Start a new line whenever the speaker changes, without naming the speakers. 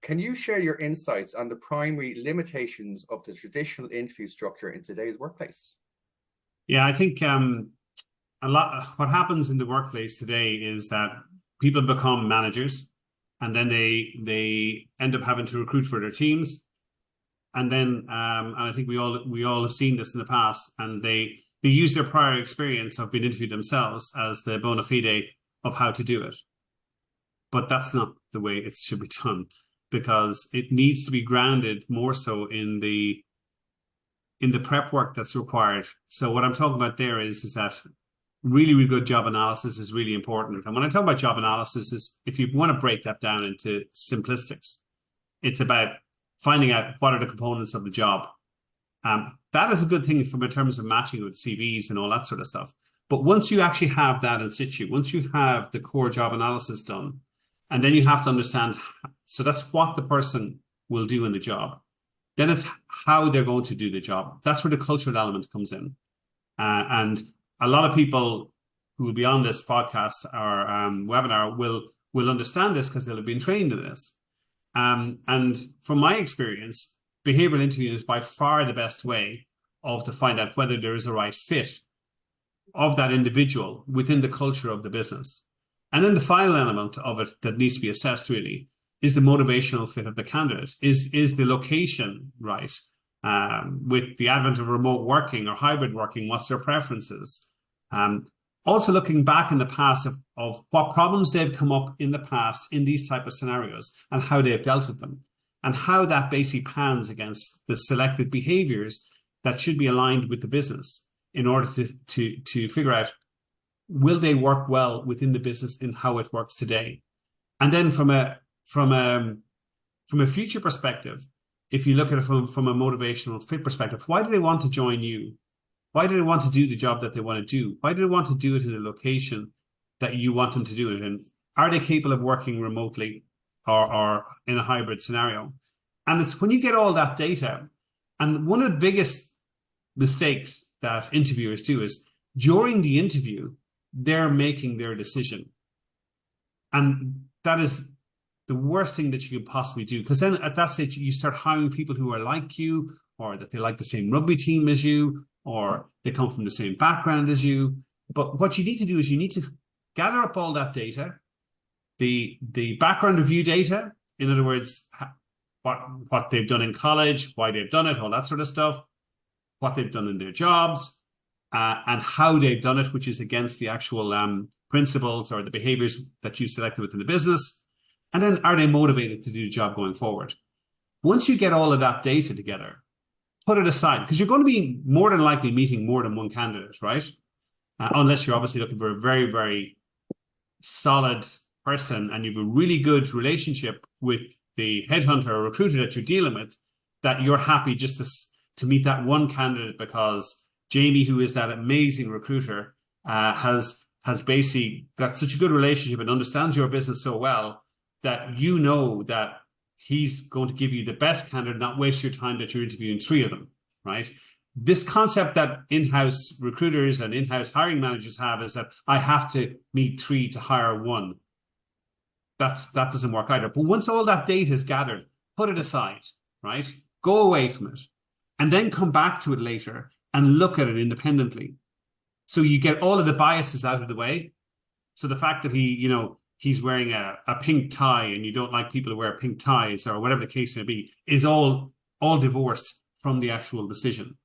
can you share your insights on the primary limitations of the traditional interview structure in today's workplace?
Yeah, I think what happens in the workplace today is that people become managers, and then they end up having to recruit for their teams. And then and I think we all have seen this in the past, and they use their prior experience of being interviewed themselves as the bona fide of how to do it. But that's not the way it should be done, because it needs to be grounded more so in the prep work that's required. So what I'm talking about there is that really good job analysis is really important. And when I talk about job analysis, is if you want to break that down into simplistics, it's about finding out what are the components of the job. That is a good thing in terms of matching with CVs and all that sort of stuff. But once you actually have that in situ, once you have the core job analysis done, and then you have to understand, so that's what the person will do in the job. Then it's how they're going to do the job. That's where the cultural element comes in. And a lot of people who will be on this podcast or webinar will understand this because they'll have been trained in this. And from my experience, behavioral interviewing is by far the best way to find out whether there is a right fit of that individual within the culture of the business. And then the final element of it that needs to be assessed really is the motivational fit of the candidate. Is the location right? With the advent of remote working or hybrid working, what's their preferences? Also looking back in the past of what problems they've come up in the past in these type of scenarios and how they've dealt with them, and how that basically pans against the selected behaviors that should be aligned with the business in order to figure out, will they work well within the business in how it works today? And then from a future perspective, if you look at it from a motivational fit perspective, why do they want to join you? Why do they want to do the job that they want to do? Why do they want to do it in a location that you want them to do it in? Are they capable of working remotely or in a hybrid scenario? And it's when you get all that data, and one of the biggest mistakes that interviewers do is during the interview, they're making their decision. And that is the worst thing that you could possibly do, because then at that stage, you start hiring people who are like you, or that they like the same rugby team as you, or they come from the same background as you. But what you need to do is you need to gather up all that data, the background review data, in other words, what they've done in college, why they've done it, all that sort of stuff, what they've done in their jobs, and how they've done it, which is against the actual principles or the behaviors that you selected within the business. And then are they motivated to do the job going forward? Once you get all of that data together, put it aside, because you're going to be more than likely meeting more than one candidate, right? Unless you're obviously looking for a very, very solid person and you have a really good relationship with the headhunter or recruiter that you're dealing with, that you're happy just to meet that one candidate because Jamie, who is that amazing recruiter, has basically got such a good relationship and understands your business so well that you know that he's going to give you the best candidate, not waste your time that you're interviewing three of them, right? This concept that in-house recruiters and in-house hiring managers have is that I have to meet three to hire one. That doesn't work either. But once all that data is gathered, put it aside, right? Go away from it and then come back to it later and look at it independently. So you get all of the biases out of the way. So the fact that he's wearing a pink tie and you don't like people who wear pink ties or whatever the case may be is all divorced from the actual decision.